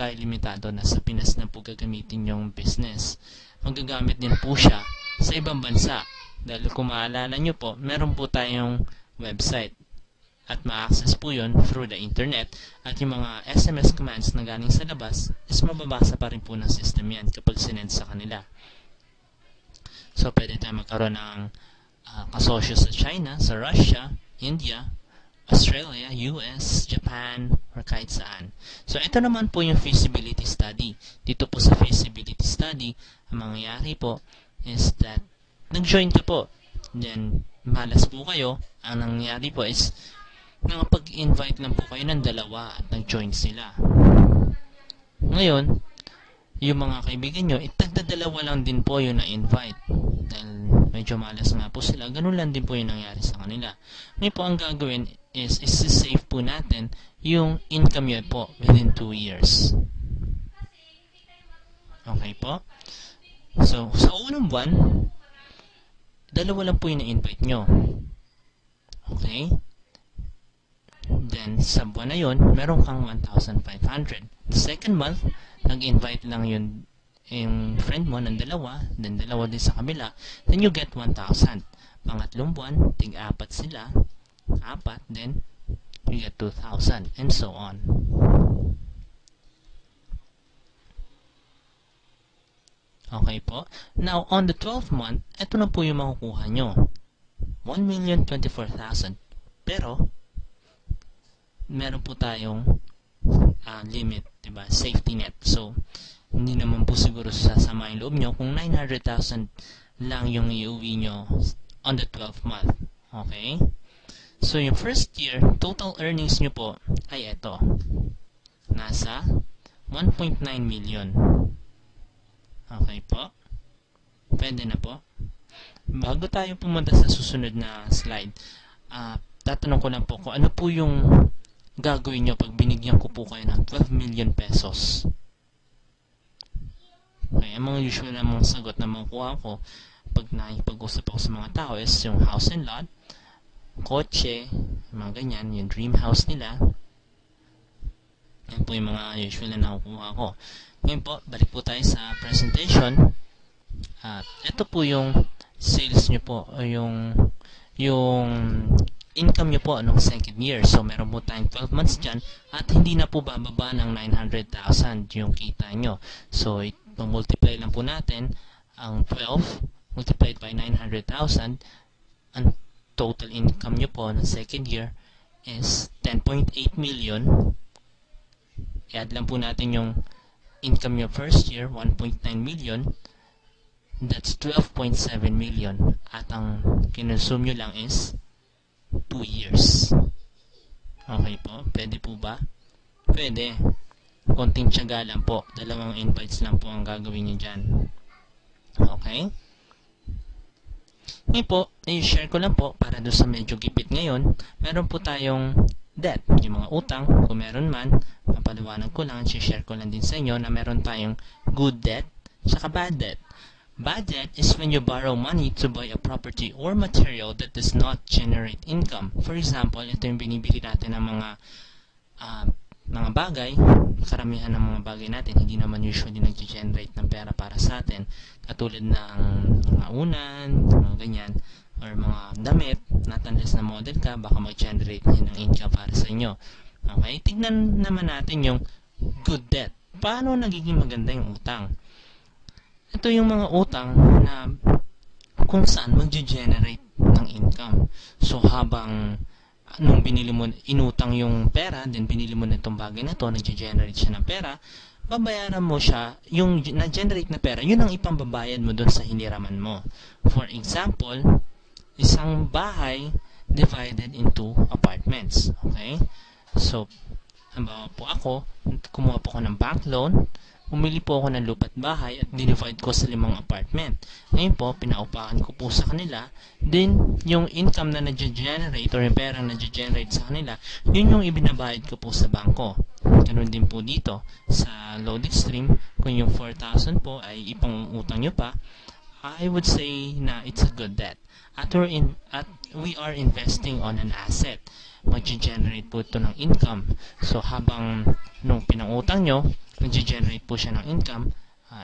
tayo limitado na sa Pinas na po gagamitin yung business. Magagamit din po siya sa ibang bansa. Dahil kung maalala nyo po, meron po tayong website. At ma-access po yun through the internet. At yung mga SMS commands na galing sa labas is mababasa pa rin po ng system yan kapag sinend sa kanila. So, pwede tayo magkaroon ng kasosyo sa China, sa Russia, India, Australia, US, Japan, or kahit saan. So, ito naman po yung feasibility study. Dito po sa feasibility study, ang mangyayari po is that nag-join ka po. Then, malas po kayo. Ang nangyayari po is nakapag-invite lang po kayo ng dalawa at nag-join sila. Ngayon, yung mga kaibigan nyo, itagdadalawa lang din po yung na-invite. Dahil medyo malas nga po sila, ganun lang din po yung nangyari sa kanila. Ngayon po, ang gagawin is save po natin yung income nyo po within 2 years. Okay po? So, sa unang buwan, dalawa lang po yung na-invite nyo. Okay? Then, sa buwan na yun, meron kang 1,500. The second month, nag-invite lang yung friend mo ng dalawa, then dalawa din sa kabila, then you get 1,000. Pangatlong buwan, tig-apat sila, apat, then you get 2,000, and so on. Okay po? Now, on the 12th month, ito na po yung makukuha nyo. 1,024,000. Pero, meron po tayong limit, diba? Safety net. So, hindi naman po siguro sasama yung loob nyo kung 900,000 lang yung iuwi nyo on the 12th month. Okay? So, yung first year, total earnings nyo po ay ito. Nasa 1.9 million. Okay po? Pwede na po. Bago tayo pumunta sa susunod na slide, tatanong ko lang po kung ano po yung gagawin nyo pag binigyan ko po kayo ng 12 million pesos. Okay, ang mga usual na mga sagot na makukuha ko pag nakipag-usap ako sa mga tao is yung house and lot, kotse, mga ganyan, yung dream house nila. Yan po yung mga usual na nakukuha ko. Ngayon po, balik po tayo sa presentation. At ito po yung sales nyo po, o yung income nyo po anong second year. So, meron po tayong 12 months dyan at hindi na po bababa ng 900,000 yung kita nyo. So, multiply lang po natin ang 12 multiplied by 900,000. Ang total income nyo po ng second year is 10.8 million. I-add lang po natin yung income nyo first year, 1.9 million. That's 12.7 million. At ang kinonsume nyo lang is 2 years. Okay po? Pwede po ba? Pwede. Konting tiyaga lang po. Dalawang invites lang po ang gagawin nyo dyan. Okay? Ngayon po, i-share ko lang po para doon sa medyo gipit ngayon. Meron po tayong debt. Yung mga utang, kung meron man, mapaliwanag ko lang, i-share ko lang din sa inyo na meron tayong good debt saka bad debt. Bad debt is when you borrow money to buy a property or material that does not generate income. For example, ito yung binibili natin ng mga bagay. Karamihan ng mga bagay natin hindi naman usually nag-generate ng pera para sa atin. Katulad ng mga unan, mga ganyan, or mga damit, not unless na model ka, baka mag-generate ng income para sa inyo. Okay? Tignan naman natin yung good debt. Paano nagiging maganda yung utang? Ito yung mga utang na kung saan mag-generate ng income. So, habang nung binili mo, inutang yung pera, then binili mo na itong bagay na to, nag-generate siya ng pera, babayaran mo siya, yung na-generate na pera, yun ang ipambabayad mo dun sa hiniraman mo. For example, isang bahay divided into apartments. Okay? So, halimbawa po ako, kumuha po ako ng bank loan, umili po ako ng lupa't bahay at dinivide ko sa 5 apartment. Ngayon po, pinaupakan ko po sa kanila. Then, yung income na nag-generate or yung pera na nag-generate sa kanila, yun yung ibinabayad ko po sa bangko. Ganun din po dito. Sa load extreme, kung yung 4,000 po ay ipang-utang nyo pa, I would say na it's a good debt. At we are investing on an asset. Mag-generate po ito ng income. So, habang nung pinangutang nyo, nag-generate po siya ng income,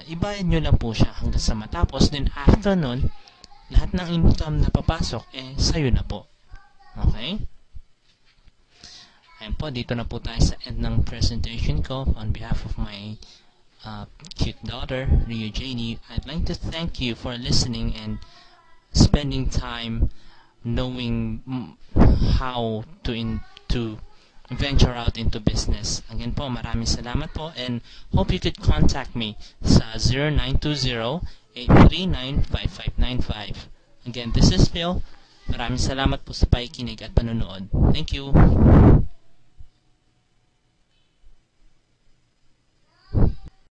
ibayad nyo lang po siya hanggang sa matapos. Then after nun, lahat ng income na papasok, sa'yo na po. Okay? Ayan po, dito na po tayo sa end ng presentation ko. On behalf of my cute daughter, Rio Janie, I'd like to thank you for listening and spending time knowing how to venture out into business. Again po, maraming salamat po, and hope you could contact me sa 0920-839-5595. Again, this is Phil. Maraming salamat po sa pakikinig at panonood. Thank you.